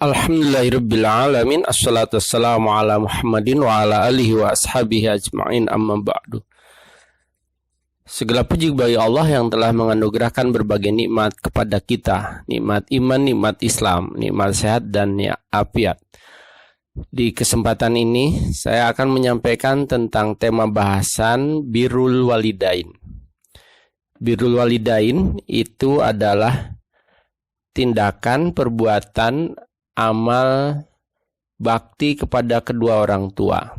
Alhamdulillahirabbil alamin, assalatu wassalamu ala Muhammadin wa ala alihi wa ashabihi ajma'in, amma ba'du. Segala puji bagi Allah yang telah menganugerahkan berbagai nikmat kepada kita, nikmat iman, nikmat Islam, nikmat sehat dan afiat. Di kesempatan ini saya akan menyampaikan tentang tema bahasan birrul walidain. Birrul walidain itu adalah tindakan, perbuatan, amal bakti kepada kedua orang tua,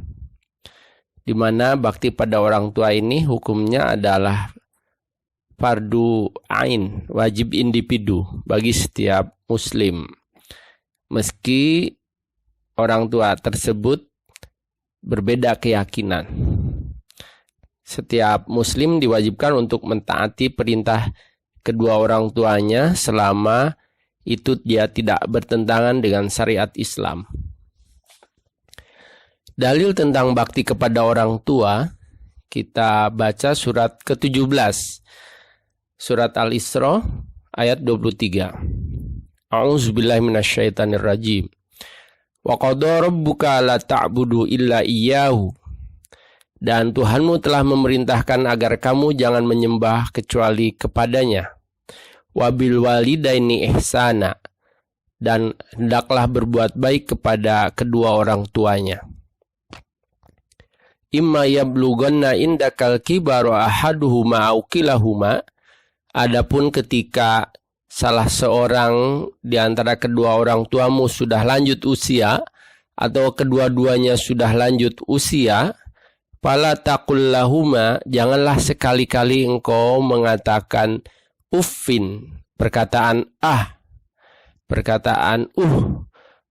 di mana bakti pada orang tua ini hukumnya adalah fardu ain, wajib individu bagi setiap muslim, meski orang tua tersebut berbeda keyakinan. Setiap muslim diwajibkan untuk mentaati perintah kedua orang tuanya selama itu dia tidak bertentangan dengan syariat Islam. Dalil tentang bakti kepada orang tua, kita baca surat ke-17. Surat Al-Isra ayat 23. A'udzubillahi minasyaitonirrajim. Wa qada rabbuka la ta'budu illa iyyahu. Dan Tuhanmu telah memerintahkan agar kamu jangan menyembah kecuali kepadanya. Wabil walidaini ihsana, dan hendaklah berbuat baik kepada kedua orang tuanya. Imma yablughanna indakal kibaru ahaduhuma aw kilahuma, adapun ketika salah seorang di antara kedua orang tuamu sudah lanjut usia atau kedua-duanya sudah lanjut usia, fala taqul lahuma, janganlah sekali-kali engkau mengatakan uffin, perkataan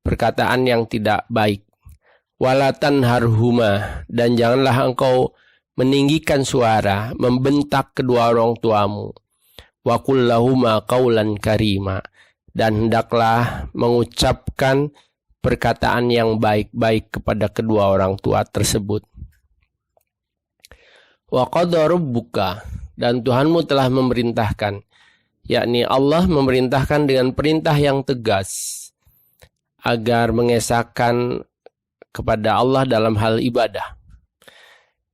perkataan yang tidak baik. Walatan harhuma, dan janganlah engkau meninggikan suara, membentak kedua orang tuamu. Wa qul lahuma qaulan karima, dan hendaklah mengucapkan perkataan yang baik-baik kepada kedua orang tua tersebut. Wa qada rabbuka, dan Tuhanmu telah memerintahkan, yakni Allah memerintahkan dengan perintah yang tegas agar mengesahkan kepada Allah dalam hal ibadah,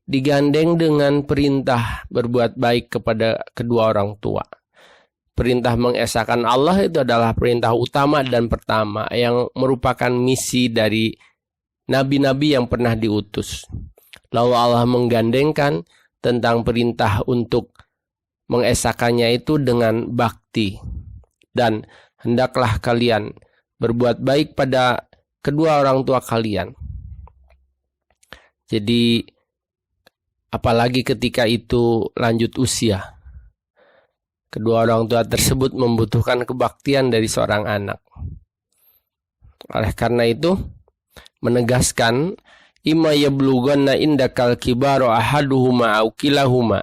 digandeng dengan perintah berbuat baik kepada kedua orang tua. Perintah mengesahkan Allah itu adalah perintah utama dan pertama yang merupakan misi dari nabi-nabi yang pernah diutus. Lalu Allah menggandengkan tentang perintah untuk mengesahkannya itu dengan bakti, dan hendaklah kalian berbuat baik pada kedua orang tua kalian. Jadi apalagi ketika itu lanjut usia, kedua orang tua tersebut membutuhkan kebaktian dari seorang anak. Oleh karena itu menegaskan imma yablughanna indakal kibaru ahaduhuma aw kilahuma,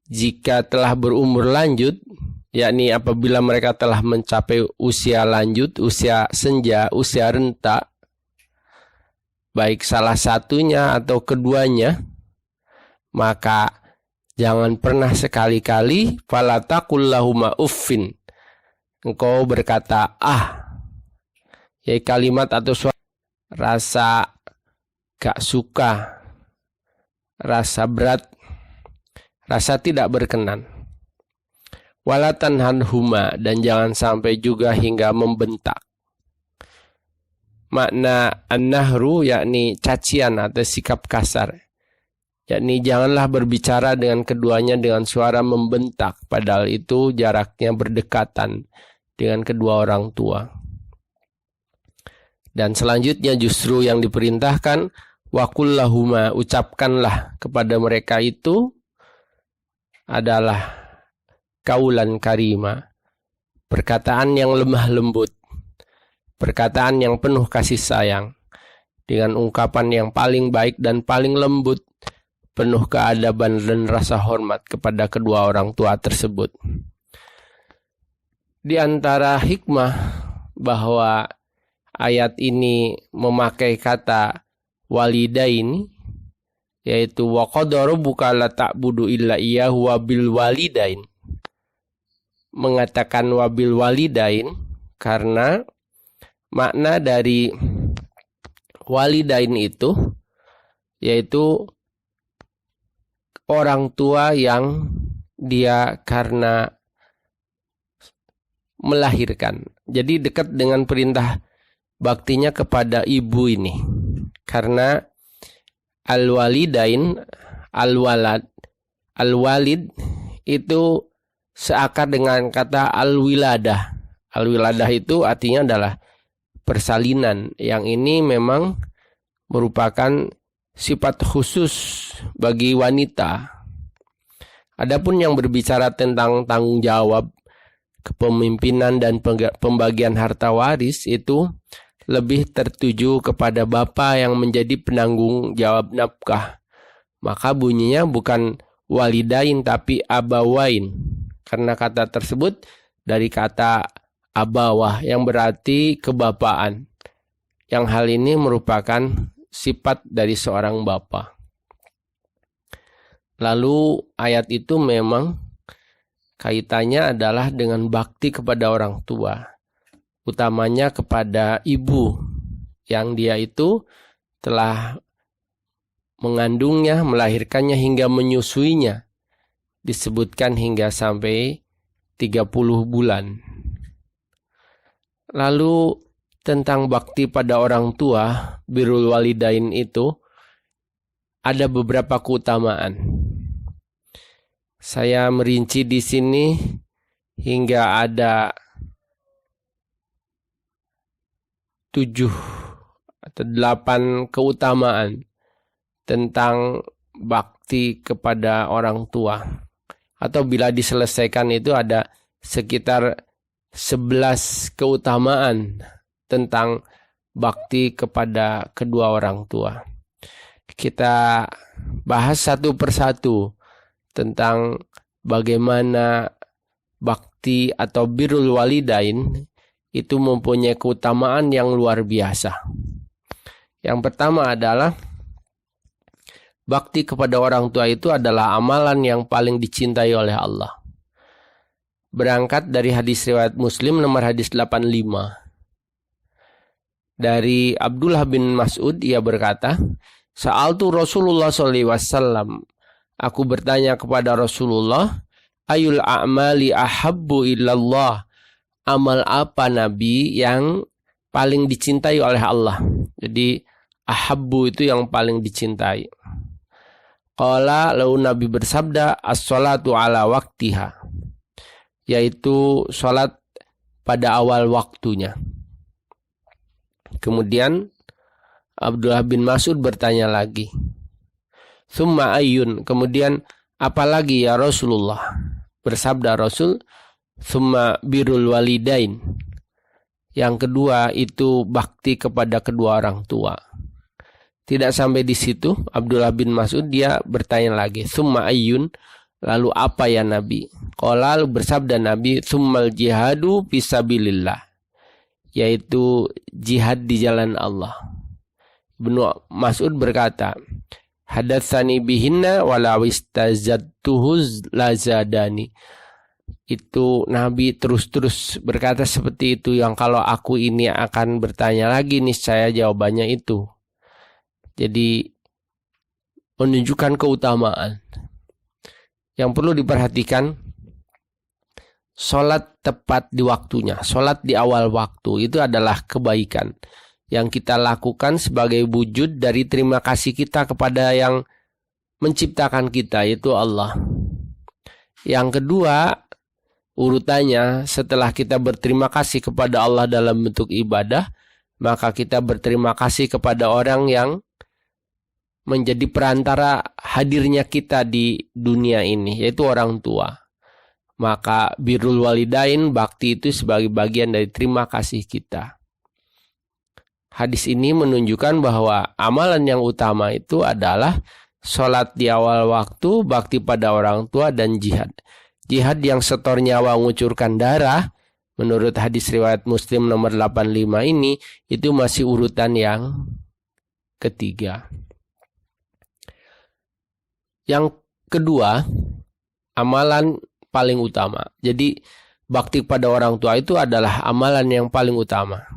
jika telah berumur lanjut, yakni apabila mereka telah mencapai usia lanjut, usia senja, usia renta, baik salah satunya atau keduanya, maka jangan pernah sekali-kali fala taqul lahuma uffin, engkau berkata yaitu kalimat atau suara rasa gak suka, rasa berat, rasa tidak berkenan. Walatan hanhuma, dan jangan sampai juga hingga membentak. Makna an-nahru yakni cacian atau sikap kasar, yakni janganlah berbicara dengan keduanya dengan suara membentak, padahal itu jaraknya berdekatan dengan kedua orang tua. Dan selanjutnya justru yang diperintahkan wa qul lahuma, ucapkanlah kepada mereka itu adalah kaulan karima, perkataan yang lemah lembut, perkataan yang penuh kasih sayang, dengan ungkapan yang paling baik dan paling lembut, penuh keadaban dan rasa hormat kepada kedua orang tua tersebut. Di antara hikmah bahwa ayat ini memakai kata walidain, yaitu wa qada rabbuka la ta'budu illa iyyahu wa bil walidain, mengatakan wabil walidain karena makna dari walidain itu yaitu orang tua yang dia karena melahirkan. Jadi dekat dengan perintah baktinya kepada ibu ini. Karena al-walidain, al-walid itu seakar dengan kata al-wiladah. Al-wiladah itu artinya adalah persalinan. Yang ini memang merupakan sifat khusus bagi wanita. Adapun yang berbicara tentang tanggung jawab kepemimpinan dan pembagian harta waris itu lebih tertuju kepada bapa yang menjadi penanggung jawab nafkah. Maka bunyinya bukan walidain tapi abawain. Karena kata tersebut dari kata abawah yang berarti kebapaan. Yang hal ini merupakan sifat dari seorang bapa. Lalu ayat itu memang kaitannya adalah dengan bakti kepada orang tua. Utamanya kepada ibu yang dia itu telah mengandungnya, melahirkannya hingga menyusuinya. Disebutkan hingga sampai 30 bulan. Lalu tentang bakti pada orang tua, birrul walidain itu ada beberapa keutamaan. Saya merinci di sini hingga ada 7 atau 8 keutamaan tentang bakti kepada orang tua. Atau bila diselesaikan itu ada sekitar 11 keutamaan tentang bakti kepada kedua orang tua. Kita bahas satu persatu tentang bagaimana bakti atau birrul walidain itu mempunyai keutamaan yang luar biasa. Yang pertama adalah bakti kepada orang tua itu adalah amalan yang paling dicintai oleh Allah. Berangkat dari hadis riwayat Muslim nomor hadis 85. Dari Abdullah bin Mas'ud ia berkata, Sa'altu Rasulullah SAW. Aku bertanya kepada Rasulullah, ayul a'mali ahabbu illallah. Amal apa Nabi yang paling dicintai oleh Allah? Jadi ahabbu itu yang paling dicintai. Qala, lalu Nabi bersabda, as-salatu ala waktiha. Yaitu salat pada awal waktunya. Kemudian Abdullah bin Mas'ud bertanya lagi. Summa ayyun, kemudian apalagi ya Rasulullah? Bersabda Rasul, summa birrul walidain. Yang kedua itu bakti kepada kedua orang tua. Tidak sampai di situ, Abdullah bin Mas'ud dia bertanya lagi, summa ayyun, lalu apa ya Nabi? Qala, lalu bersabda Nabi, summal jihadu fisabilillah. Yaitu jihad di jalan Allah. Ibnu Mas'ud berkata, hadatsani bihinna walau istazadtuhu lazadani. Itu Nabi terus-terus berkata seperti itu, yang kalau aku ini akan bertanya lagi niscaya jawabannya itu. Jadi menunjukkan keutamaan. Yang perlu diperhatikan, sholat tepat di waktunya, sholat di awal waktu itu adalah kebaikan yang kita lakukan sebagai wujud dari terima kasih kita kepada yang menciptakan kita, yaitu Allah. Yang kedua, urutannya setelah kita berterima kasih kepada Allah dalam bentuk ibadah, maka kita berterima kasih kepada orang yang menjadi perantara hadirnya kita di dunia ini, yaitu orang tua. Maka birrul walidain, bakti itu sebagai bagian dari terima kasih kita. Hadis ini menunjukkan bahwa amalan yang utama itu adalah sholat di awal waktu, bakti pada orang tua, dan jihad. Jihad yang setor nyawa mengucurkan darah, menurut hadis riwayat Muslim nomor 85 ini, itu masih urutan yang ketiga. Yang kedua, amalan paling utama. Jadi bakti pada orang tua itu adalah amalan yang paling utama.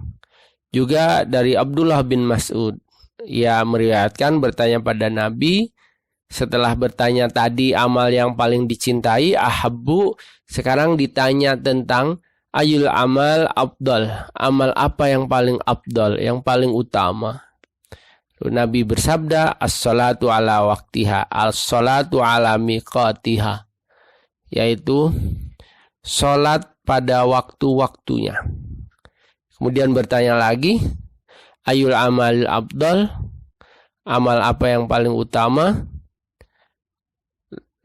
Juga dari Abdullah bin Mas'ud. Ia meriwayatkan bertanya pada Nabi, setelah bertanya tadi amal yang paling dicintai, ahabbu, sekarang ditanya tentang ayul amal afdal. Amal apa yang paling afdal, yang paling utama? Lalu Nabi bersabda, as-salatu ala waktiha, as-salatu ala miqatiha. Yaitu salat pada waktu-waktunya. Kemudian bertanya lagi, ayul amal afdal, amal apa yang paling utama?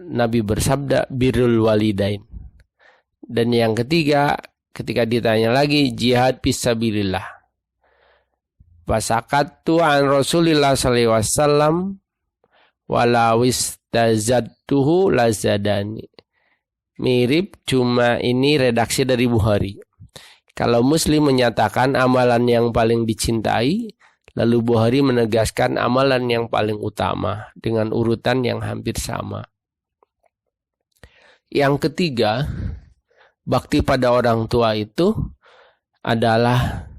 Nabi bersabda, birrul walidain. Dan yang ketiga, ketika ditanya lagi, jihad fisabilillah. Fasakattu an Rasulillah sallallahu alaihi wasallam wala wistazadtuhu lazadani. Mirip, cuma ini redaksi dari Bukhari. Kalau Muslim menyatakan amalan yang paling dicintai, lalu Bukhari menegaskan amalan yang paling utama dengan urutan yang hampir sama. Yang ketiga, bakti pada orang tua itu adalah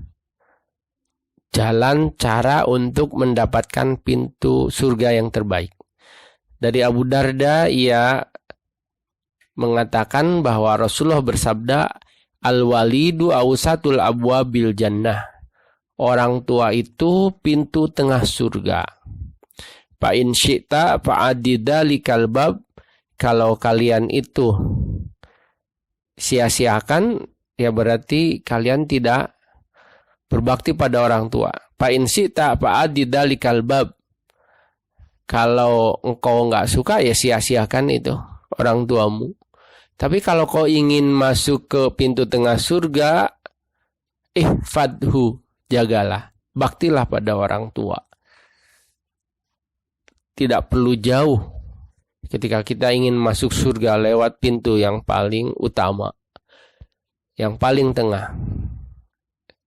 jalan cara untuk mendapatkan pintu surga yang terbaik. Dari Abu Darda, ia mengatakan bahwa Rasulullah bersabda, al-walidu awsatul abwabil jannah. Orang tua itu pintu tengah surga. Fa in syi'ta fa'adidzalikal bab. Kalau kalian itu sia-siakan, ya berarti kalian tidak berbakti pada orang tua. Fa in syi'ta fa'adidzalikal bab. Kalau engkau enggak suka, ya sia-siakan itu orang tuamu. Tapi kalau kau ingin masuk ke pintu tengah surga, ihfadhu, jagalah, baktilah pada orang tua. Tidak perlu jauh ketika kita ingin masuk surga lewat pintu yang paling utama, yang paling tengah,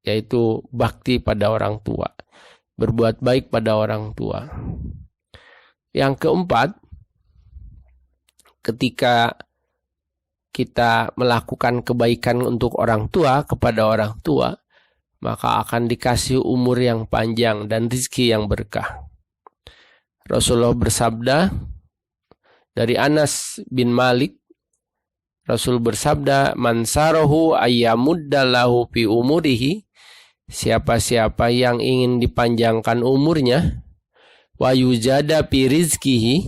yaitu bakti pada orang tua, berbuat baik pada orang tua. Yang keempat, ketika kita melakukan kebaikan untuk orang tua, kepada orang tua, maka akan dikasih umur yang panjang dan rezeki yang berkah. Rasulullah bersabda, dari Anas bin Malik, Rasul bersabda, man sarahu ayyamuddalahu fi umurihi, siapa-siapa yang ingin dipanjangkan umurnya, wa yuzada fi rizkihi,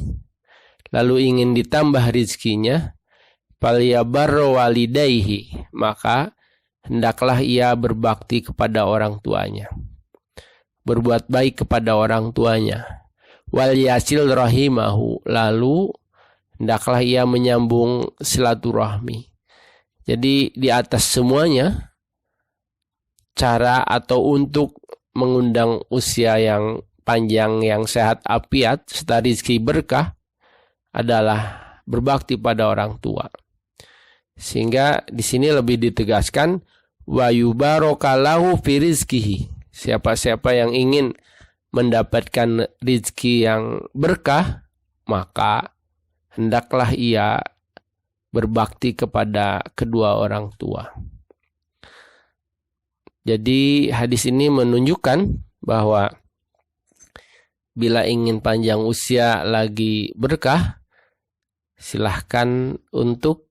lalu ingin ditambah rizkinya, falyabarru walidayhi, maka hendaklah ia berbakti kepada orang tuanya, berbuat baik kepada orang tuanya. Wal yasil rahimahu, lalu hendaklah ia menyambung silaturahmi. Jadi di atas semuanya, cara atau untuk mengundang usia yang panjang, yang sehat afiat, serta rizki berkah adalah berbakti pada orang tua. Sehingga di sini lebih ditegaskan, wa yubarokallahu fi rizkihi. Siapa-siapa yang ingin mendapatkan rizki yang berkah, maka hendaklah ia berbakti kepada kedua orang tua. Jadi hadis ini menunjukkan bahwa bila ingin panjang usia lagi berkah, silahkan untuk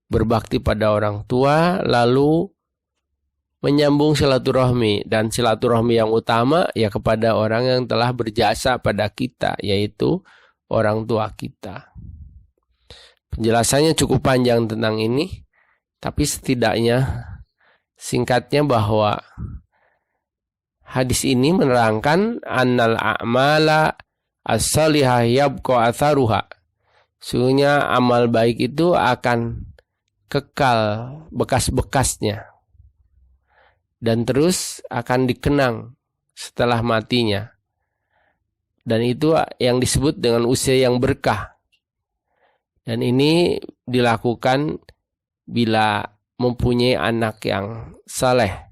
berbakti pada orang tua, lalu menyambung silaturahmi. Dan silaturahmi yang utama ya kepada orang yang telah berjasa pada kita, yaitu orang tua kita. Penjelasannya cukup panjang tentang ini, tapi setidaknya singkatnya bahwa hadis ini menerangkan annal a'mala as-salihah yabqa atharuha. Sungguhnya amal baik itu akan kekal bekas-bekasnya dan terus akan dikenang setelah matinya. Dan itu yang disebut dengan usia yang berkah. Dan ini dilakukan bila mempunyai anak yang saleh,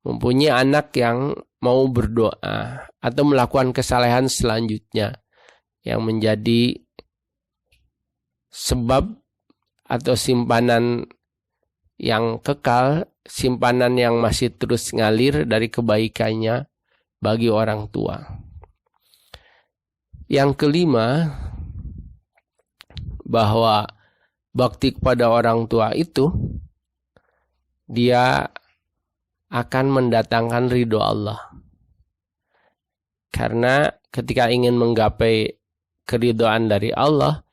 mempunyai anak yang mau berdoa atau melakukan kesalehan selanjutnya yang menjadi sebab atau simpanan yang kekal simpanan yang masih terus ngalir dari kebaikannya bagi orang tua. Yang kelima, bahwa bakti kepada orang tua itu dia akan mendatangkan ridho Allah. Karena ketika ingin menggapai keridhaan dari Allah,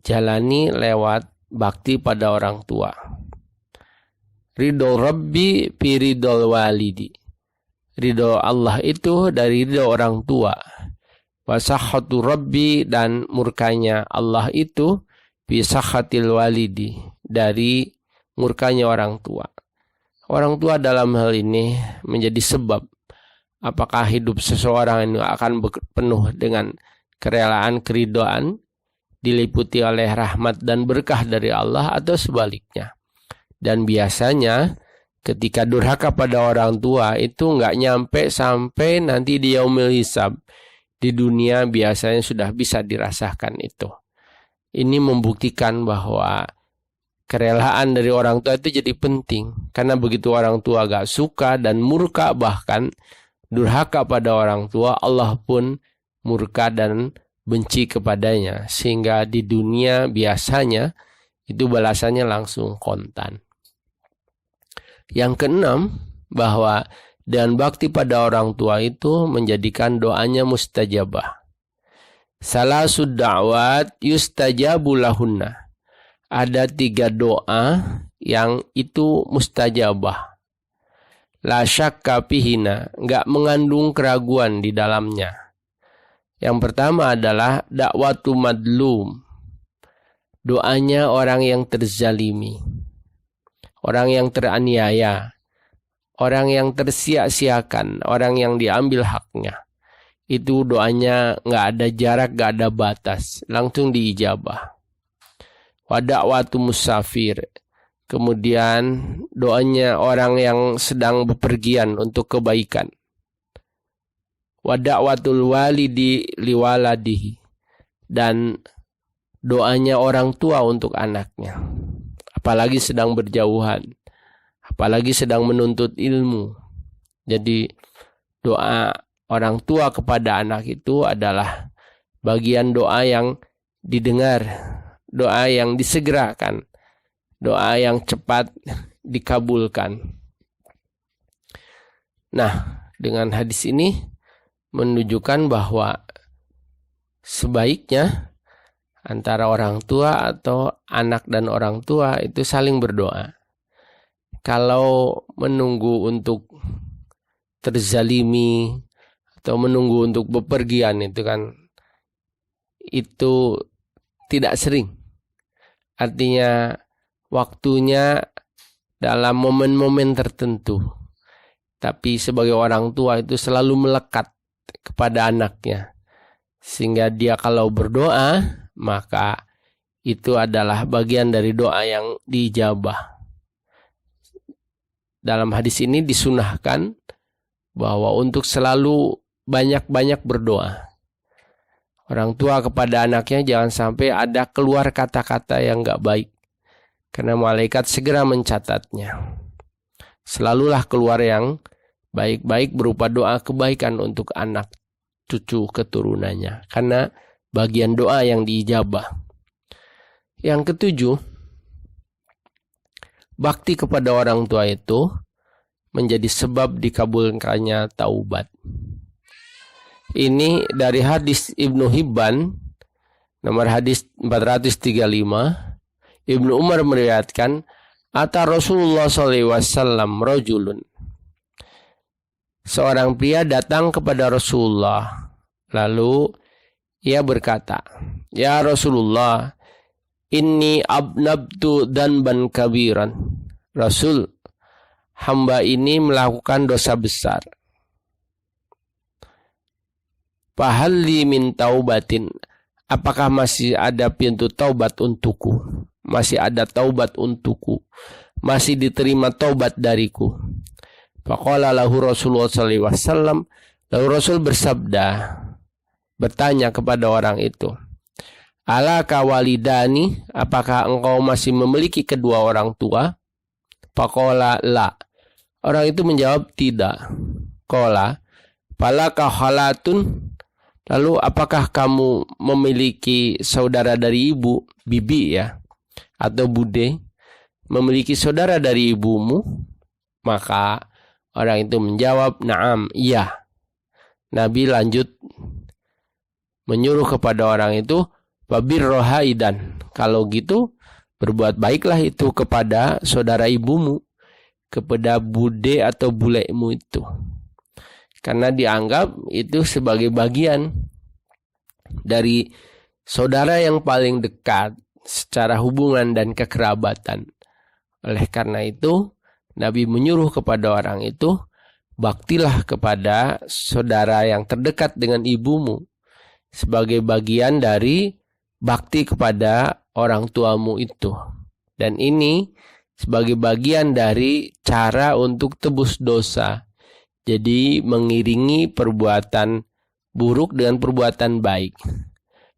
jalani lewat bakti pada orang tua. Ridho Rabbi fi ridhol walidi. Ridho Allah itu dari ridho orang tua. Wasakhatu Rabbi, dan murkanya Allah itu fi sakhatil walidi, dari murkanya orang tua. Orang tua dalam hal ini menjadi sebab apakah hidup seseorang ini akan penuh dengan kerelaan, keridhaan, diliputi oleh rahmat dan berkah dari Allah, atau sebaliknya. Dan biasanya ketika durhaka pada orang tua itu nggak nyampe sampai nanti di yaumil hisab. Di dunia biasanya sudah bisa dirasakan itu. Ini membuktikan bahwa kerelaan dari orang tua itu jadi penting. Karena begitu orang tua gak suka dan murka, bahkan durhaka pada orang tua, Allah pun murka dan benci kepadanya. Sehingga di dunia biasanya itu balasannya langsung kontan. Yang keenam, bahwa dan bakti pada orang tua itu menjadikan doanya mustajabah. Salasud da'wat yustajabu lahunna. Ada 3 doa yang itu mustajabah. La syakka fihina, enggak mengandung keraguan di dalamnya. Yang pertama adalah dakwatu madlum. Doanya orang yang terzalimi. Orang yang teraniaya. Orang yang tersia-siakan, orang yang diambil haknya. Itu doanya nggak ada jarak, nggak ada batas, langsung diijabah. Wadakwatu musafir. Kemudian doanya orang yang sedang bepergian untuk kebaikan. Wadakwatul walidi liwaladihi. Dan doanya orang tua untuk anaknya. Apalagi sedang berjauhan. Apalagi sedang menuntut ilmu. Jadi doa orang tua kepada anak itu adalah bagian doa yang didengar, doa yang disegerakan, doa yang cepat dikabulkan. Nah, dengan hadis ini menunjukkan bahwa sebaiknya antara orang tua atau anak dan orang tua itu saling berdoa. Kalau menunggu untuk terzalimi atau menunggu untuk bepergian itu kan itu tidak sering. Artinya waktunya dalam momen-momen tertentu. Tapi sebagai orang tua itu selalu melekat kepada anaknya. Sehingga dia kalau berdoa, maka itu adalah bagian dari doa yang diijabah. Dalam hadis ini disunahkan bahwa untuk selalu banyak-banyak berdoa. Orang tua kepada anaknya jangan sampai ada keluar kata-kata yang gak baik. Karena malaikat segera mencatatnya. Selalulah keluar yang baik-baik berupa doa kebaikan untuk anak, cucu, keturunannya. Karena bagian doa yang diijabah. Yang ketujuh, bakti kepada orang tua itu menjadi sebab dikabulkannya taubat. Ini dari hadis Ibnu Hibban, nomor hadis 435. Ibnu Umar meriwayatkan, ata Rasulullah SAW rajulun. Seorang pria datang kepada Rasulullah. Lalu ia berkata, ya Rasulullah, inni abnabtu danban kabiran. Rasul, hamba ini melakukan dosa besar. Fahalli min taubatin. Apakah masih ada pintu taubat untukku? Masih ada taubat untukku? Masih diterima taubat dariku? Faqala lahu Rasulullah SAW. Lalu Rasul bersabda, bertanya kepada orang itu, alaka walidani, apakah engkau masih memiliki kedua orang tua? Faqala la. Orang itu menjawab tidak. Qala falaka khalatun. Lalu apakah kamu memiliki saudara dari ibu, bibi ya, atau bude, memiliki saudara dari ibumu? Maka orang itu menjawab, na'am, iya. Nabi lanjut menyuruh kepada orang itu, babirro haidan. Kalau gitu, berbuat baiklah itu kepada saudara ibumu, kepada bude atau bulemu itu. Karena dianggap itu sebagai bagian dari saudara yang paling dekat secara hubungan dan kekerabatan. Oleh karena itu, Nabi menyuruh kepada orang itu, baktilah kepada saudara yang terdekat dengan ibumu sebagai bagian dari bakti kepada orang tuamu itu. Dan ini sebagai bagian dari cara untuk tebus dosa. Jadi mengiringi perbuatan buruk dengan perbuatan baik.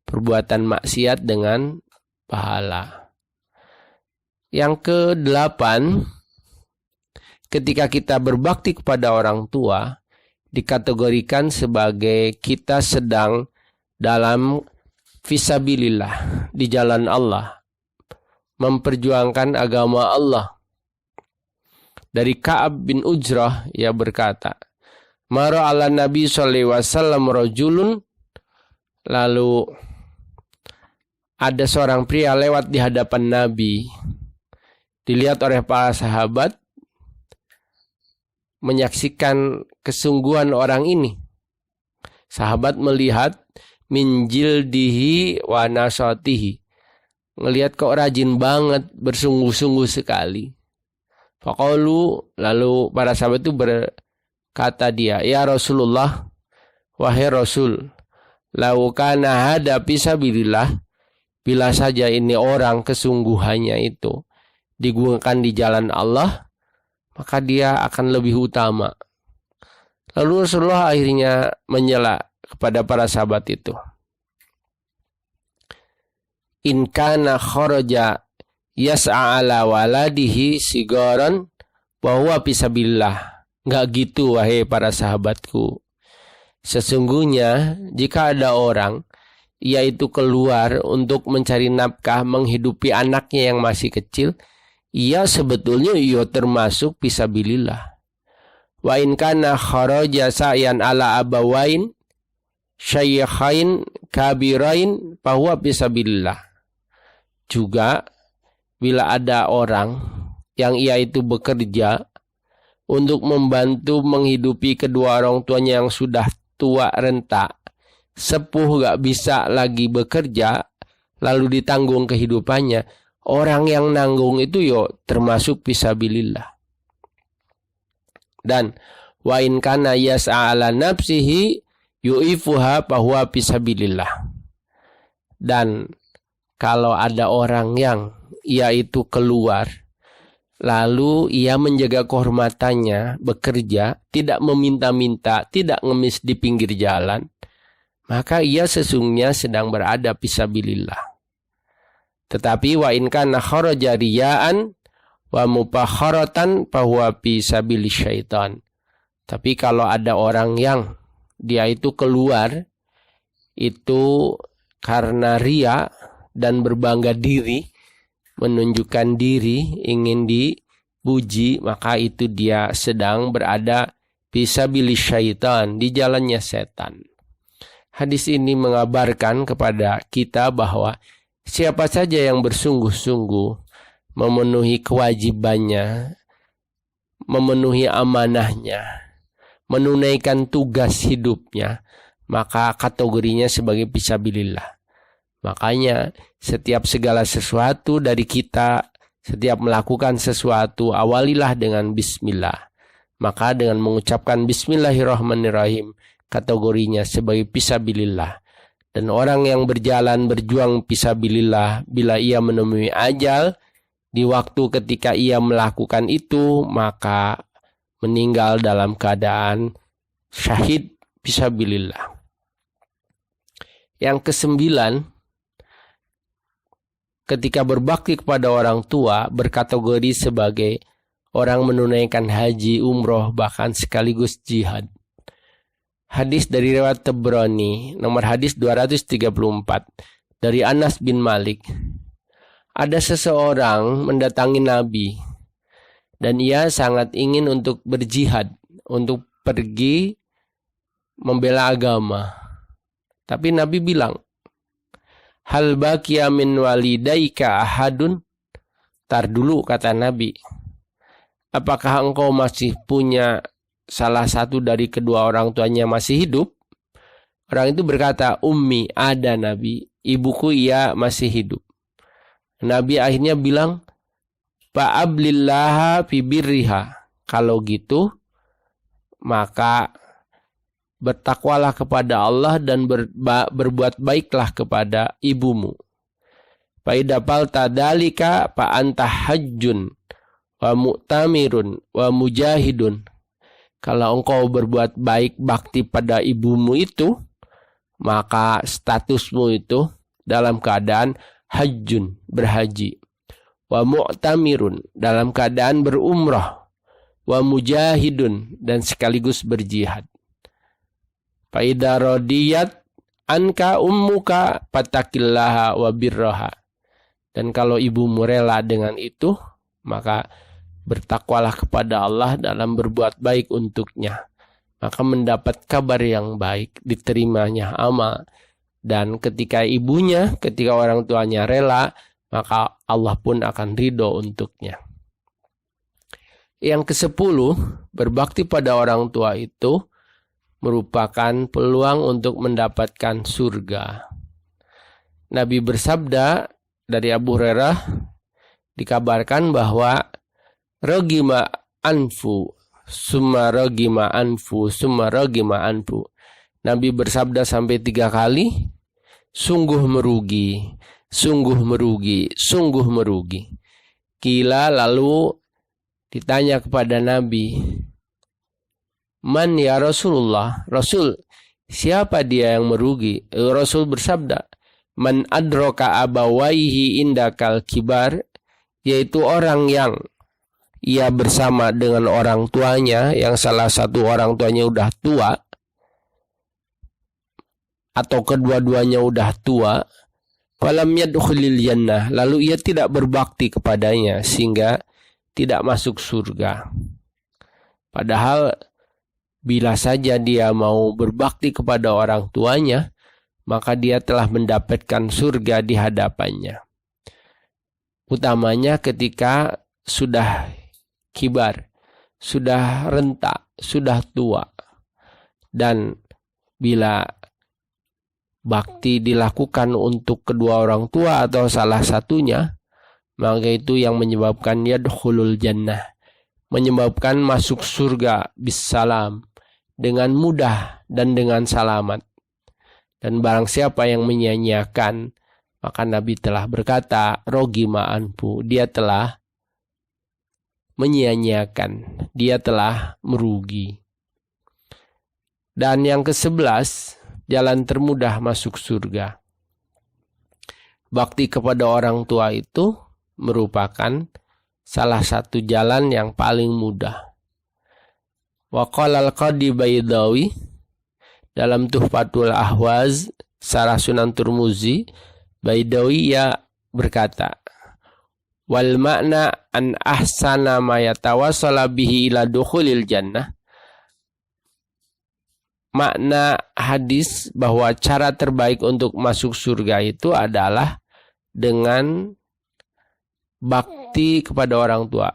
Perbuatan maksiat dengan pahala. Yang ke-8, ketika kita berbakti kepada orang tua, dikategorikan sebagai kita sedang dalam fisabilillah, di jalan Allah, memperjuangkan agama Allah. Dari Ka'ab bin Ujrah, ia berkata, Mara ala Nabi SAW rajulun. Lalu ada seorang pria lewat di hadapan Nabi. Dilihat oleh para sahabat, menyaksikan kesungguhan orang ini. Sahabat melihat min jildihi wa nasatihi. Ngelihat kok rajin banget, bersungguh-sungguh sekali. Faqalu, lalu para sahabat itu berkata dia, ya Rasulullah, wahai Rasul, lau kana hada fisabilillah, bila saja ini orang kesungguhannya itu digunakan di jalan Allah, maka dia akan lebih utama. Lalu Rasulullah akhirnya menyela kepada para sahabat itu. In kana kharaja yas'a ala waladihi sigaran bahwa fisabilillah. Enggak gitu wahai para sahabatku. Sesungguhnya jika ada orang yaitu keluar untuk mencari nafkah menghidupi anaknya yang masih kecil, ia sebetulnya ia termasuk fisabilillah. Wa in kana kharaja sa'yan ala abawain syaykhain kabirain bahwa fisabilillah. Juga bila ada orang yang ia itu bekerja untuk membantu menghidupi kedua orang tuanya yang sudah tua renta, sepuh gak bisa lagi bekerja, lalu ditanggung kehidupannya, orang yang nanggung itu termasuk fisabilillah. Dan wa in kana yas'a ala nafsihi yu'ifuha bahwa fisabilillah. Dan kalau ada orang yang ia itu keluar, lalu ia menjaga kehormatannya, bekerja, tidak meminta-minta, tidak ngemis di pinggir jalan, maka ia sesungguhnya sedang berada fisabilillah. Tetapi wa in kana kharaja riya'an wa mupakharatan bahwa fisabilis syaitan. Tapi kalau ada orang yang dia itu keluar itu karena riya dan berbangga diri, menunjukkan diri, ingin dipuji, maka itu dia sedang berada fisabilis syaitan, di jalannya setan. Hadis ini mengabarkan kepada kita bahwa siapa saja yang bersungguh-sungguh memenuhi kewajibannya, memenuhi amanahnya, menunaikan tugas hidupnya, maka kategorinya sebagai fisabilillah. Makanya setiap segala sesuatu dari kita, setiap melakukan sesuatu, awalilah dengan bismillah. Maka dengan mengucapkan bismillahirrahmanirrahim, kategorinya sebagai fisabilillah. Dan orang yang berjuang fisabilillah, bila ia menemui ajal, di waktu ketika ia melakukan itu, maka meninggal dalam keadaan syahid fisabilillah. Yang ke-9, ketika berbakti kepada orang tua berkategori sebagai orang menunaikan haji, umroh, bahkan sekaligus jihad. Hadis dari riwayat Tabrani, nomor hadis 234, dari Anas bin Malik. Ada seseorang mendatangi Nabi, dan ia sangat ingin untuk berjihad, untuk pergi membela agama. Tapi Nabi bilang, hal baqiya min walidaika ahadun? Tar dulu, kata Nabi. Apakah engkau masih punya salah satu dari kedua orang tuanya masih hidup? Orang itu berkata, ummi, ada Nabi. Ibuku ia masih hidup. Nabi akhirnya bilang, fa'ablillaha fi birriha. Kalau gitu, maka bertakwalah kepada Allah dan berbuat baiklah kepada ibumu. Faidapal tadalika fa anta hajjun wa mu'tamirun wa mujahidun. Kalau engkau berbuat baik bakti pada ibumu itu, maka statusmu itu dalam keadaan hajjun, berhaji. Wa mu'tamirun, dalam keadaan berumrah. Wa mujahidun, dan sekaligus berjihad. Fa'idha radiyat anka ummuka fatakillaha wa birraha. Dan kalau ibumu rela dengan itu, maka bertakwalah kepada Allah dalam berbuat baik untuknya. Maka mendapat kabar yang baik, diterimanya amal. Dan ketika ibunya, ketika orang tuanya rela, maka Allah pun akan ridho untuknya. Yang ke-10, berbakti pada orang tua itu merupakan peluang untuk mendapatkan surga. Nabi bersabda dari Abu Hurairah, dikabarkan bahwa rogima anfu, summa rogima anfu, summa rogima anfu. Nabi bersabda sampai 3 kali, sungguh merugi, sungguh merugi, sungguh merugi. Kila, lalu ditanya kepada Nabi, man ya Rasulullah, Rasul, siapa dia yang merugi? Rasul bersabda, man adroka abawaihi indakal kibar, yaitu orang yang ia bersama dengan orang tuanya, yang salah satu orang tuanya udah tua, atau kedua-duanya udah tua, falam yadkhulil jannah, lalu ia tidak berbakti kepadanya, sehingga tidak masuk surga. Padahal, bila saja dia mau berbakti kepada orang tuanya, maka dia telah mendapatkan surga di hadapannya. Utamanya ketika sudah kibar, sudah renta, sudah tua. Dan bila bakti dilakukan untuk kedua orang tua atau salah satunya, maka itu yang menyebabkan yadkhulul jannah, menyebabkan masuk surga bisalam, dengan mudah dan dengan salamat. Dan barang siapa yang menyia-nyiakan, maka Nabi telah berkata, rogima anfu, dia telah menyia-nyiakan, dia telah merugi. Dan yang ke-11, jalan termudah masuk surga. Bakti kepada orang tua itu merupakan salah satu jalan yang paling mudah. Wa qala al-Qadi Baidawi dalam Tuhfatul Ahwaz Sarah Sunan Turmuzi, Baidawi ya berkata, wal makna an ahsana ma yatawassala bihi ila dukhulil jannah. Makna hadis bahwa cara terbaik untuk masuk surga itu adalah dengan bakti kepada orang tua.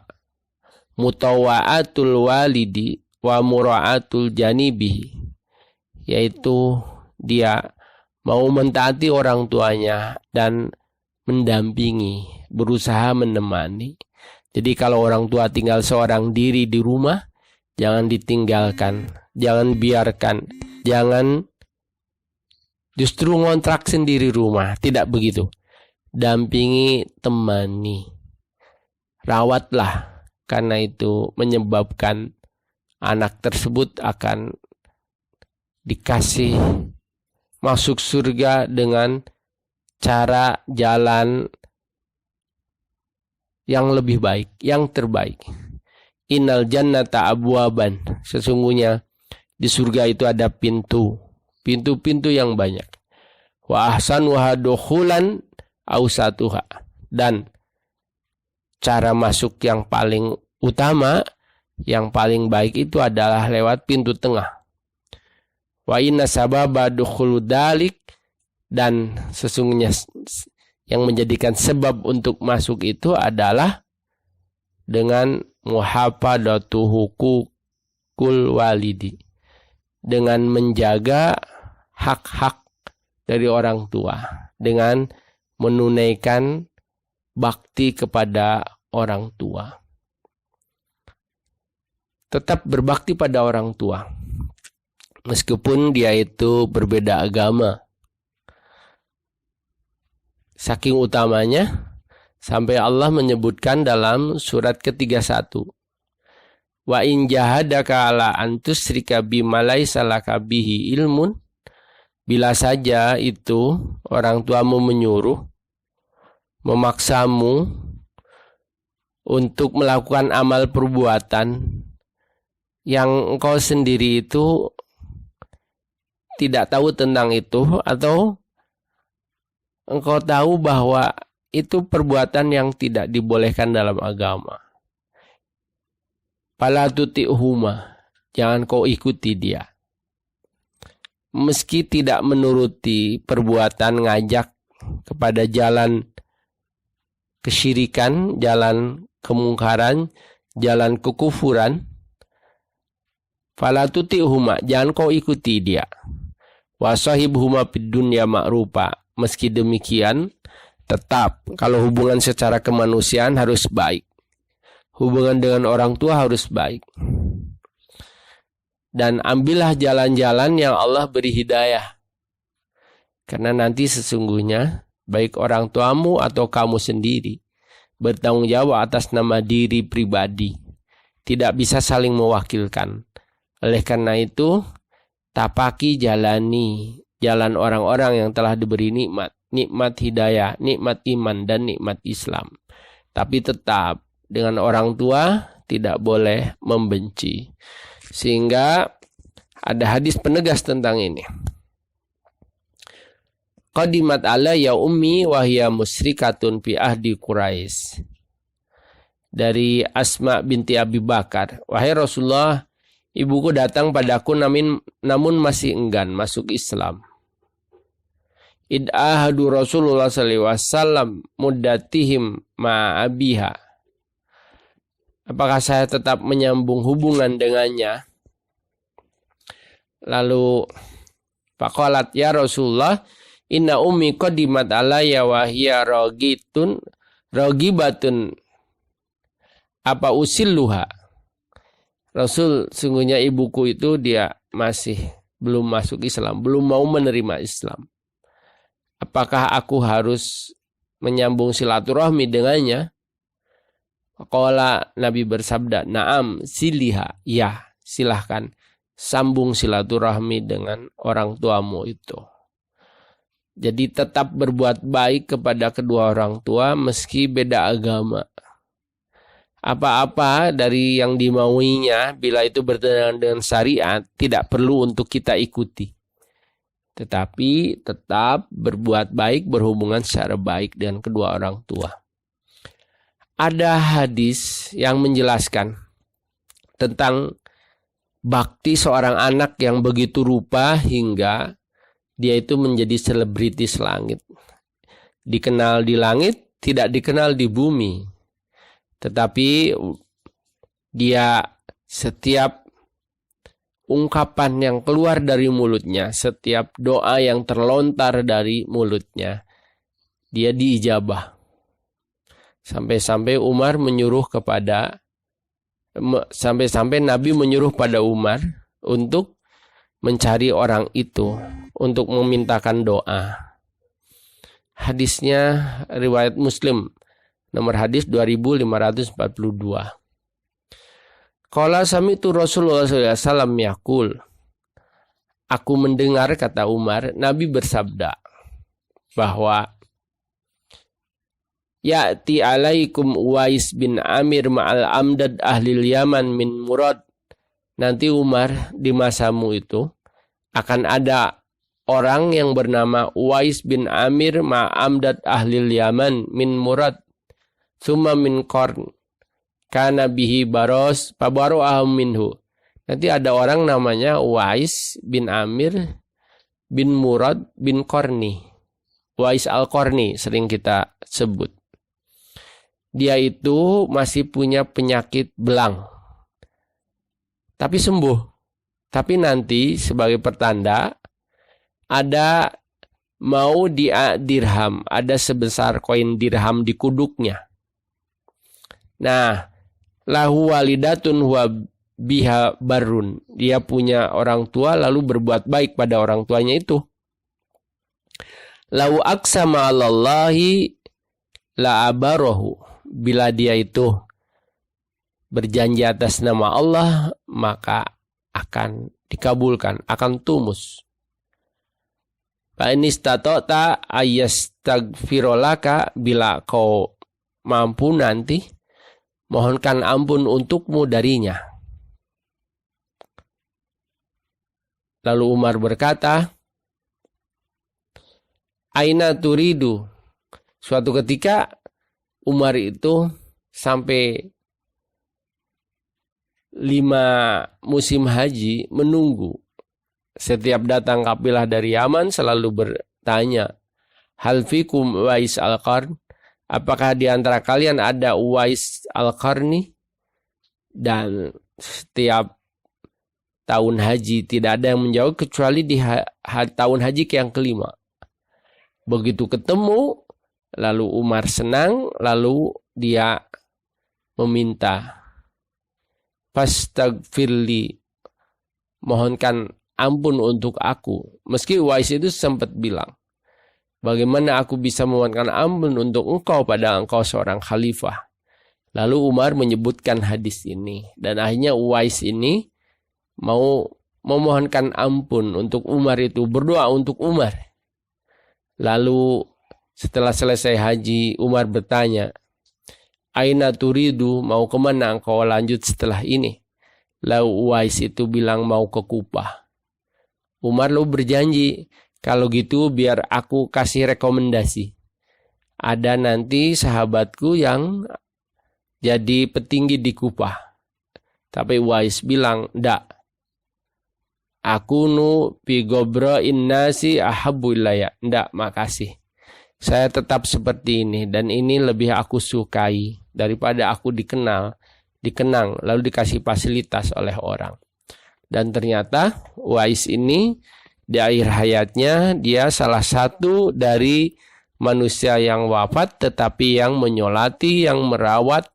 Mutawa'atul walidi wa mura'atul janibihi, yaitu dia mau mentaati orang tuanya dan mendampingi, berusaha menemani. Jadi kalau orang tua tinggal seorang diri di rumah, jangan ditinggalkan, jangan biarkan, jangan justru ngontrak sendiri rumah, tidak begitu. Dampingi, temani, rawatlah, karena itu menyebabkan anak tersebut akan dikasih masuk surga dengan cara jalan yang lebih baik, yang terbaik. innal jannata abwaban, sesungguhnya di surga itu ada pintu-pintu yang banyak. Wa ahsanuha dukhulan awsatuha, dan cara masuk yang paling utama, yang paling baik itu adalah lewat pintu tengah. Wa inna sababa dukhul dalik, dan sesungguhnya yang menjadikan sebab untuk masuk itu adalah dengan muhafadatu hukukul walidi, dengan menjaga hak-hak dari orang tua, dengan menunaikan bakti kepada orang tua. Tetap berbakti pada orang tua, meskipun dia itu berbeda agama. Saking utamanya, sampai Allah menyebutkan dalam surat ke-31. Wa in jahadaka ala an tusyrika bima laysa laka bihi ilmun, bila saja itu orang tuamu menyuruh, memaksamu untuk melakukan amal perbuatan yang engkau sendiri itu tidak tahu tentang itu, atau engkau tahu bahwa itu perbuatan yang tidak dibolehkan dalam agama. Fala tuti'huma, jangan kau ikuti dia. Meski tidak menuruti perbuatan ngajak kepada jalan kesyirikan, jalan kemungkaran, jalan kekufuran, fala tuti'huma, jangan kau ikuti dia. Wa sahibhuma fid dunya ma'rufa, meski demikian tetap kalau hubungan secara kemanusiaan harus baik. Hubungan dengan orang tua harus baik. Dan ambillah jalan-jalan yang Allah beri hidayah. Karena nanti sesungguhnya baik orang tuamu atau kamu sendiri bertanggung jawab atas nama diri pribadi. Tidak bisa saling mewakilkan. Oleh karena itu, tapaki, jalani jalan orang-orang yang telah diberi nikmat. Nikmat hidayah, nikmat iman, dan nikmat Islam. Tapi tetap dengan orang tua tidak boleh membenci. Sehingga ada hadis penegas tentang ini. Qadimat ala ya ummi wa hiya musyrikatun fi ahdi Quraisy. Dari Asma binti Abi Bakar. Wahai Rasulullah, ibuku datang padaku namun masih enggan masuk Islam. Id'ahadu Rasulullah sallallahu alaihi wasallam muddatihim ma'abiha. Apakah saya tetap menyambung hubungan dengannya? Lalu faqalat ya Rasulullah, inna ummi qadimat alayya wa hiya ragibatun apa usilluha. Rasul, sungguhnya ibuku itu dia masih belum masuk Islam, belum mau menerima Islam. Apakah aku harus menyambung silaturahmi dengannya? Qala, Nabi bersabda, na'am siliha, ya silahkan sambung silaturahmi dengan orang tuamu itu. Jadi tetap berbuat baik kepada kedua orang tua meski beda agama. Apa-apa dari yang dimauinya bila itu bertentangan dengan syariat tidak perlu untuk kita ikuti. Tetapi tetap berbuat baik, berhubungan secara baik dengan kedua orang tua. Ada hadis yang menjelaskan tentang bakti seorang anak yang begitu rupa hingga dia itu menjadi selebritis langit. Dikenal di langit, tidak dikenal di bumi. Tetapi dia setiap ungkapan yang keluar dari mulutnya, setiap doa yang terlontar dari mulutnya, dia diijabah. Sampai-sampai Nabi menyuruh pada Umar untuk mencari orang itu, untuk memintakan doa. Hadisnya riwayat Muslim, nomor hadis 2542. Qala sami'tu Rasulullah SAW yaqul. Aku mendengar, kata Umar, Nabi bersabda bahwa Ya'ti alaikum Uwais bin Amir ma'al amdad ahlil Yaman min Murad. Nanti Umar, di masamu itu akan ada orang yang bernama Uwais bin Amir ma'amdad ahlil Yaman min Murad. Thumma min Qarn. Kana bihi baros pabaro'ahum minhu. Nanti ada orang namanya Uwais bin Amir bin Murad bin Qarni. Uwais al-Qarni sering kita sebut. Dia itu masih punya penyakit belang. Tapi sembuh. Tapi nanti sebagai pertanda ada mau dirham. Ada sebesar koin dirham di kuduknya. Nah, lahu walidatun huwa biha barun. Dia punya orang tua lalu berbuat baik pada orang tuanya itu. Lau aqsama 'alallahi la abarahu. Bila dia itu berjanji atas nama Allah, maka akan dikabulkan, akan tumus. Fa in istata'ta ayastaghfirolaka, bila kau mampu nanti mohonkan ampun untukmu darinya. Lalu Umar berkata, Aina turidu. Suatu ketika Umar itu sampai 5 musim haji menunggu. Setiap datang kafilah dari Yaman selalu bertanya, Hal fikum Uwais al-Qarn? Apakah di antara kalian ada Uwais al-Qarni? Dan setiap tahun haji tidak ada yang menjawab kecuali di tahun haji yang kelima. Begitu ketemu, lalu Umar senang, lalu dia meminta, Fastagfirli, mohonkan ampun untuk aku. Meski Uwais itu sempat bilang, bagaimana aku bisa memohonkan ampun untuk engkau pada engkau seorang khalifah. Lalu Umar menyebutkan hadis ini. Dan akhirnya Uwais ini mau memohonkan ampun untuk Umar itu, berdoa untuk Umar. Lalu setelah selesai haji, Umar bertanya, Aina turidu, mau kemana engkau lanjut setelah ini? Lalu Uwais itu bilang mau ke Kufah. Umar lalu berjanji, kalau gitu biar aku kasih rekomendasi. Ada nanti sahabatku yang jadi petinggi di Kufah. Tapi Uwais bilang, ndak. Aku nu fi gobra'in nasi ahabbu ilayya. Ndak, makasih. Saya tetap seperti ini dan ini lebih aku sukai daripada aku dikenang lalu dikasih fasilitas oleh orang. Dan ternyata Uwais ini di akhir hayatnya dia salah satu dari manusia yang wafat tetapi yang menyolati, yang merawat,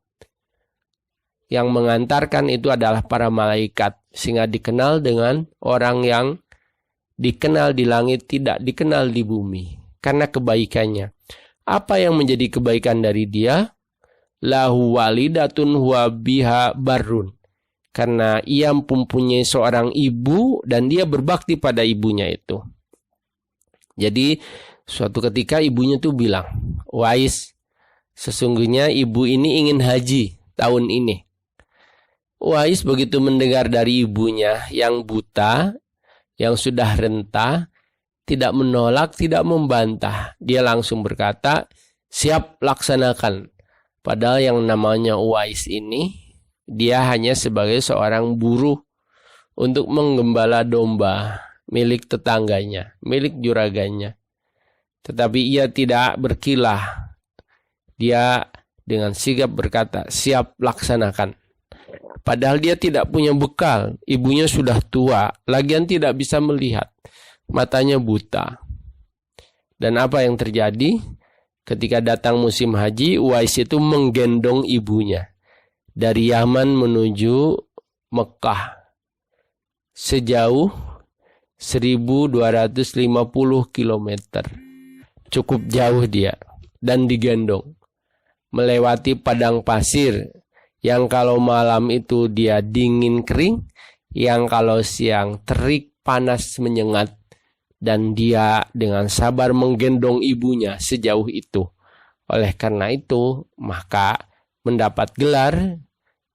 yang mengantarkan itu adalah para malaikat. Sehingga dikenal dengan orang yang dikenal di langit, tidak dikenal di bumi. Karena kebaikannya. Apa yang menjadi kebaikan dari dia? Lahu walidatun huwa biha barun. Karena ia mempunyai seorang ibu dan dia berbakti pada ibunya itu. Jadi suatu ketika ibunya tuh bilang, Uwais, sesungguhnya ibu ini ingin haji tahun ini. Uwais begitu mendengar dari ibunya yang buta, yang sudah renta, tidak menolak, tidak membantah. Dia langsung berkata, siap laksanakan. Padahal yang namanya Uwais ini, dia hanya sebagai seorang buruh untuk menggembala domba milik tetangganya, milik juraganya. Tetapi ia tidak berkilah. Dia dengan sigap berkata, siap laksanakan. Padahal dia tidak punya bekal. Ibunya sudah tua, lagian tidak bisa melihat. Matanya buta. Dan apa yang terjadi? Ketika datang musim haji, Uwais itu menggendong ibunya. Dari Yaman menuju Mekah. Sejauh 1250 km. Cukup jauh dia. Dan digendong. Melewati padang pasir. Yang kalau malam itu dia dingin kering. Yang kalau siang terik panas menyengat. Dan dia dengan sabar menggendong ibunya sejauh itu. Oleh karena itu, maka mendapat gelar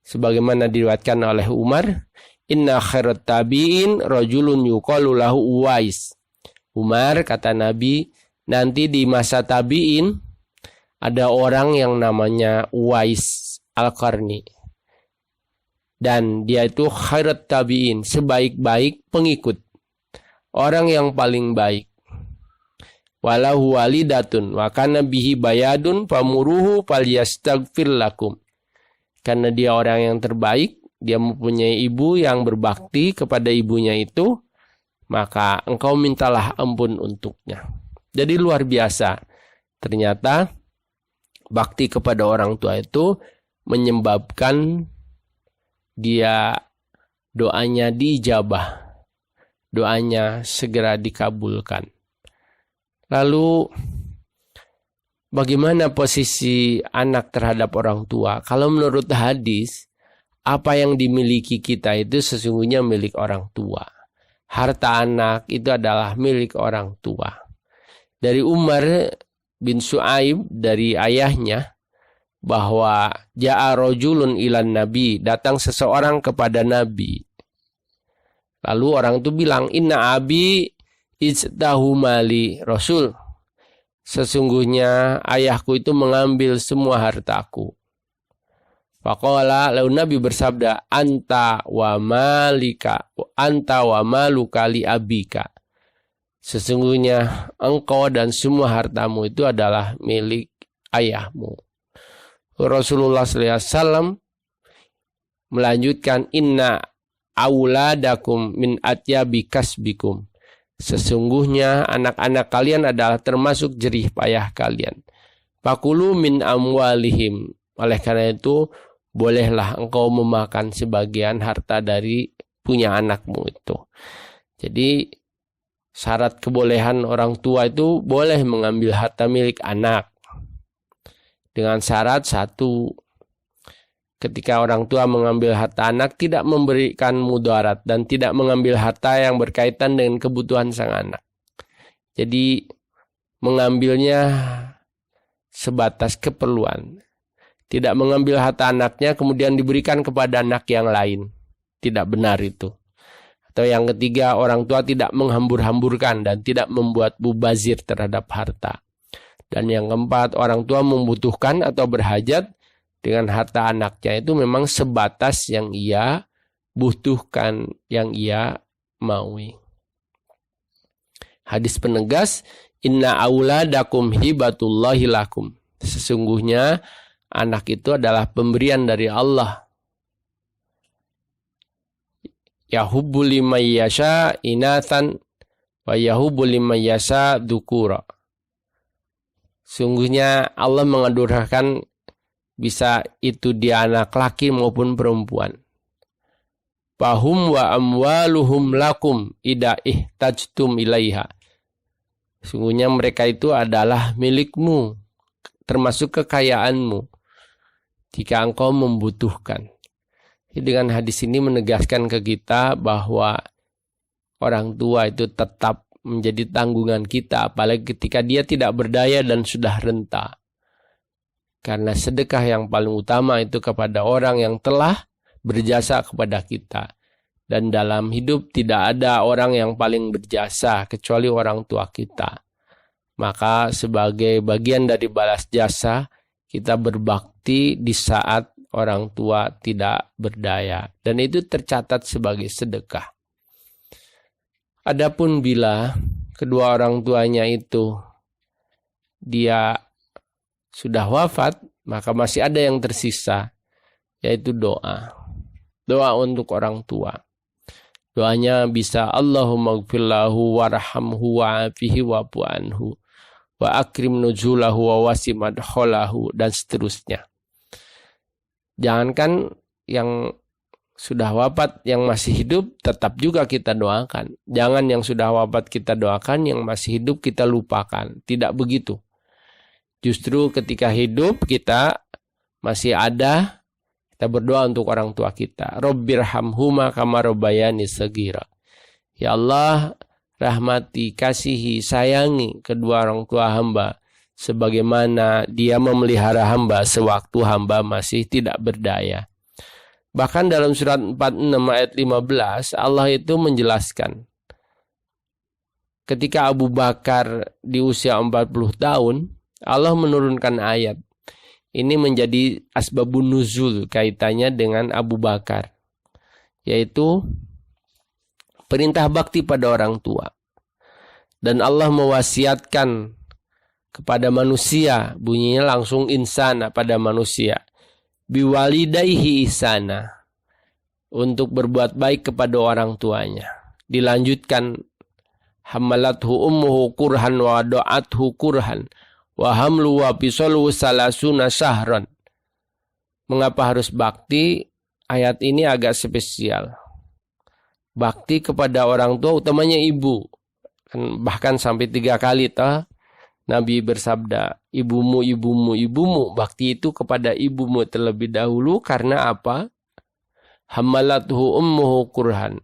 sebagaimana diriwayatkan oleh Umar, inna khairat tabi'in rajulun yuqalu lahu Uwais. Umar, kata Nabi, nanti di masa tabi'in ada orang yang namanya Uwais Al-Qarni. Dan dia itu khairat tabi'in, sebaik-baik pengikut. Orang yang paling baik. Walahu walidatun wa kana bihi bayadun famuruhu falyastaghfir lakum. Karena dia orang yang terbaik, dia mempunyai ibu yang berbakti kepada ibunya itu, maka engkau mintalah ampun untuknya. Jadi luar biasa. Ternyata bakti kepada orang tua itu menyebabkan dia doanya diijabah. Doanya segera dikabulkan. Lalu bagaimana posisi anak terhadap orang tua? Kalau menurut hadis, apa yang dimiliki kita itu sesungguhnya milik orang tua. Harta anak itu adalah milik orang tua. Dari Umar bin Su'aib, dari ayahnya, bahwa ja'a rajulun ilan nabi, datang seseorang kepada Nabi. Lalu orang itu bilang, inna abi ijtahu mali Rasul. Sesungguhnya ayahku itu mengambil semua hartaku. Faqala, lalu Nabi bersabda, anta wa maluka li abika. Sesungguhnya engkau dan semua hartamu itu adalah milik ayahmu. Rasulullah SAW melanjutkan, inna auladakum min atyabi kasbikum. Sesungguhnya anak-anak kalian adalah termasuk jerih payah kalian. Fakulu min amwalihim. Oleh karena itu, bolehlah engkau memakan sebagian harta dari punya anakmu itu. Jadi, syarat kebolehan orang tua itu boleh mengambil harta milik anak. Dengan syarat satu, ketika orang tua mengambil harta anak, tidak memberikan mudarat dan tidak mengambil harta yang berkaitan dengan kebutuhan sang anak. Jadi mengambilnya sebatas keperluan. Tidak mengambil harta anaknya kemudian diberikan kepada anak yang lain. Tidak benar itu. Atau yang ketiga, orang tua tidak menghambur-hamburkan dan tidak membuat mubazir terhadap harta. Dan yang keempat, orang tua membutuhkan atau berhajat dengan harta anaknya itu memang sebatas yang ia butuhkan, yang ia maui. Hadis penegas, inna auladakum hibatullahi lakum. Sesungguhnya anak itu adalah pemberian dari Allah. Yahubbu liman yasha inathan wa yahubbu liman yasha dzukura. Sungguhnya Allah menganugerahkan bisa itu dia anak laki maupun perempuan. Fahum wa amwaluhum lakum ida ihtajtum ilaiha. Sungguhnya mereka itu adalah milikmu, termasuk kekayaanmu, jika engkau membutuhkan. Dengan hadis ini menegaskan ke kita bahwa orang tua itu tetap menjadi tanggungan kita, apalagi ketika dia tidak berdaya dan sudah renta. Karena sedekah yang paling utama itu kepada orang yang telah berjasa kepada kita. Dan dalam hidup tidak ada orang yang paling berjasa kecuali orang tua kita. Maka sebagai bagian dari balas jasa, kita berbakti di saat orang tua tidak berdaya. Dan itu tercatat sebagai sedekah. Adapun bila kedua orang tuanya itu dia sudah wafat, maka masih ada yang tersisa, yaitu doa. Doa untuk orang tua. Doanya bisa Allahumma gfirlahu warhamhu wa'afihi wa'fu anhu wa akrim nuzulahu wa wasi madkhalahu, dan seterusnya. Jangankan yang sudah wafat, yang masih hidup tetap juga kita doakan. Jangan yang sudah wafat kita doakan, yang masih hidup kita lupakan. Tidak begitu. Justru ketika hidup kita masih ada, kita berdoa untuk orang tua kita. Rabbirhamhuma kama rabbayani shaghira. Ya Allah, rahmati, kasihi, sayangi kedua orang tua hamba sebagaimana dia memelihara hamba sewaktu hamba masih tidak berdaya. Bahkan dalam surat 46 ayat 15 Allah itu menjelaskan ketika Abu Bakar di usia 40 tahun Allah menurunkan ayat. Ini menjadi asbabun nuzul kaitannya dengan Abu Bakar, yaitu perintah bakti pada orang tua. Dan Allah mewasiatkan kepada manusia, bunyinya langsung insana pada manusia. Biwalidayhi ihsana, untuk berbuat baik kepada orang tuanya. Dilanjutkan, hamalathu ummuhu kurhan wa do'athu kurhan wa hamlu wa fisaluhu salasuna syahran. Mengapa harus bakti? Ayat ini agak spesial. Bakti kepada orang tua, utamanya ibu. Bahkan sampai 3 kali Nabi bersabda, ibumu, ibumu, ibumu. Bakti itu kepada ibumu terlebih dahulu. Karena apa? Hamalathu ummuhu kurhan.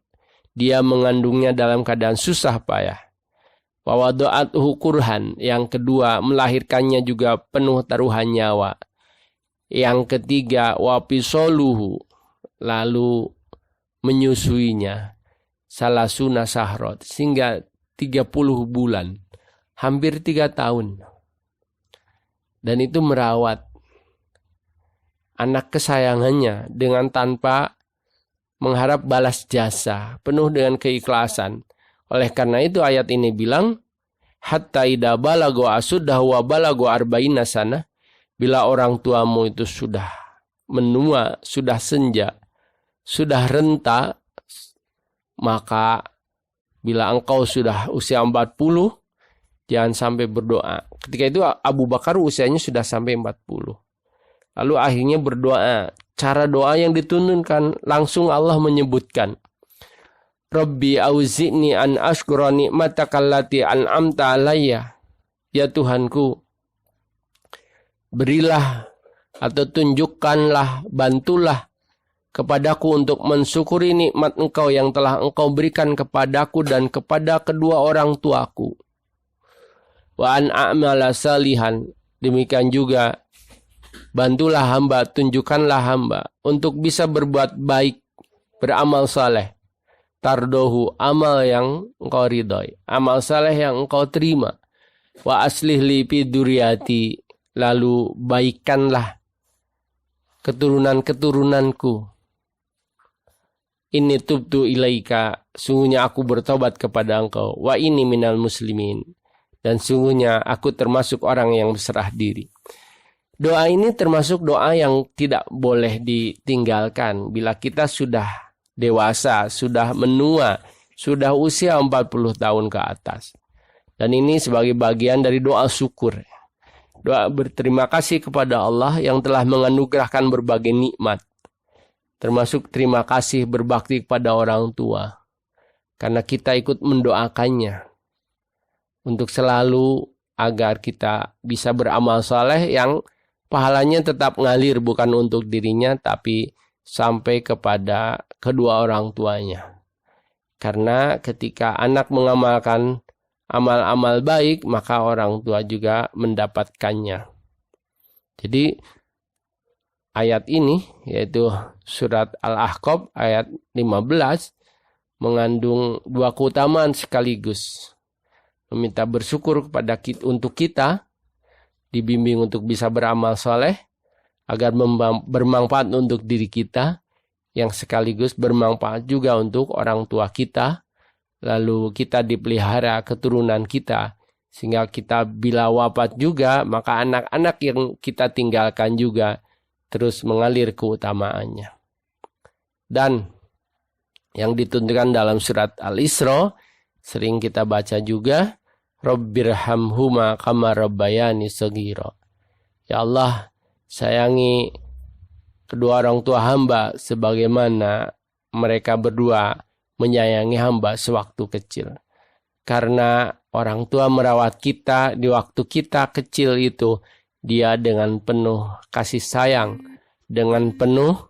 Dia mengandungnya dalam keadaan susah payah. Wa wada'athu kurhan. Yang kedua, melahirkannya juga penuh taruhan nyawa. Yang ketiga, wa fisoluhu. Lalu menyusuinya. Salasuna sahrot. Sehingga 30 bulan. Hampir 3 tahun. Dan itu merawat anak kesayangannya dengan tanpa mengharap balas jasa. Penuh dengan keikhlasan. Oleh karena itu ayat ini bilang, hatta idza balagu asuddah wa balagu arba'ina sana, bila orang tuamu itu sudah menua, sudah senja, sudah renta, maka bila engkau sudah usia 40, jangan sampai berdoa. Ketika itu Abu Bakar usianya sudah sampai 40. Lalu akhirnya berdoa. Cara doa yang dituntunkan langsung Allah menyebutkan, Rabbi auzi'ni an ashkura ni'mataka allati an'amta alayya. Ya Tuhanku, berilah atau tunjukkanlah, bantulah kepadaku untuk mensyukuri nikmat Engkau yang telah Engkau berikan kepadaku dan kepada kedua orang tuaku. Wa an a'mala salihan. Demikian juga bantulah hamba, tunjukkanlah hamba untuk bisa berbuat baik, beramal saleh. Tardohu, amal yang engkau ridhoi, amal saleh yang engkau terima. Wa aslih li fi dzurriyyati, lalu baikkanlah keturunan-keturunanku. Inni tubtu ilaika, sungguhnya aku bertobat kepada engkau. Wa inni minal muslimin, dan sungguhnya aku termasuk orang yang berserah diri. Doa ini termasuk doa yang tidak boleh ditinggalkan bila kita sudah dewasa, sudah menua, sudah usia 40 tahun ke atas. Dan ini sebagai bagian dari doa syukur. Doa berterima kasih kepada Allah yang telah menganugerahkan berbagai nikmat. Termasuk terima kasih berbakti kepada orang tua. Karena kita ikut mendoakannya. Untuk selalu agar kita bisa beramal saleh yang pahalanya tetap ngalir, bukan untuk dirinya tapi sampai kepada kedua orang tuanya. Karena ketika anak mengamalkan amal-amal baik, maka orang tua juga mendapatkannya. Jadi ayat ini, yaitu surat Al-Ahqaf ayat 15, mengandung 2 keutamaan sekaligus. Meminta bersyukur kepada kita, untuk kita, dibimbing untuk bisa beramal soleh, agar bermanfaat untuk diri kita, yang sekaligus bermanfaat juga untuk orang tua kita, lalu kita dipelihara keturunan kita, sehingga kita bila wafat juga, maka anak-anak yang kita tinggalkan juga terus mengalir keutamaannya. Dan yang ditunjukkan dalam surat Al-Isra, sering kita baca juga, Rabbirhamhuma kama rabbayani shaghira. Ya Allah, sayangi kedua orang tua hamba sebagaimana mereka berdua menyayangi hamba sewaktu kecil. Karena orang tua merawat kita di waktu kita kecil itu, dia dengan penuh kasih sayang, dengan penuh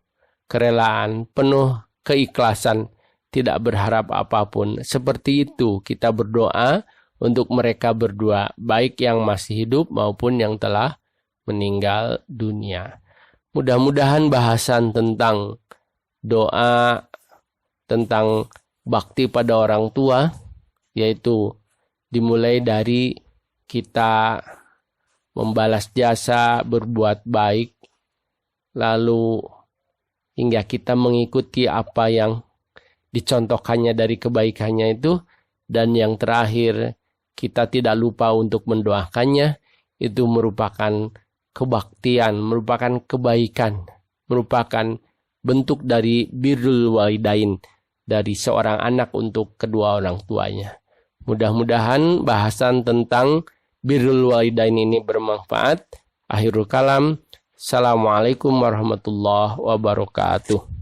kerelaan, penuh keikhlasan, tidak berharap apapun. Seperti itu kita berdoa untuk mereka berdua, baik yang masih hidup maupun yang telah meninggal dunia. Mudah-mudahan bahasan tentang doa, tentang bakti pada orang tua, yaitu dimulai dari kita membalas jasa, berbuat baik, lalu hingga kita mengikuti apa yang dicontohkannya dari kebaikannya itu, dan yang terakhir kita tidak lupa untuk mendoakannya, itu merupakan kebaktian, merupakan kebaikan, merupakan bentuk dari birrul walidain, dari seorang anak untuk kedua orang tuanya. Mudah-mudahan bahasan tentang birrul walidain ini bermanfaat. Akhirul kalam. Assalamualaikum warahmatullahi wabarakatuh.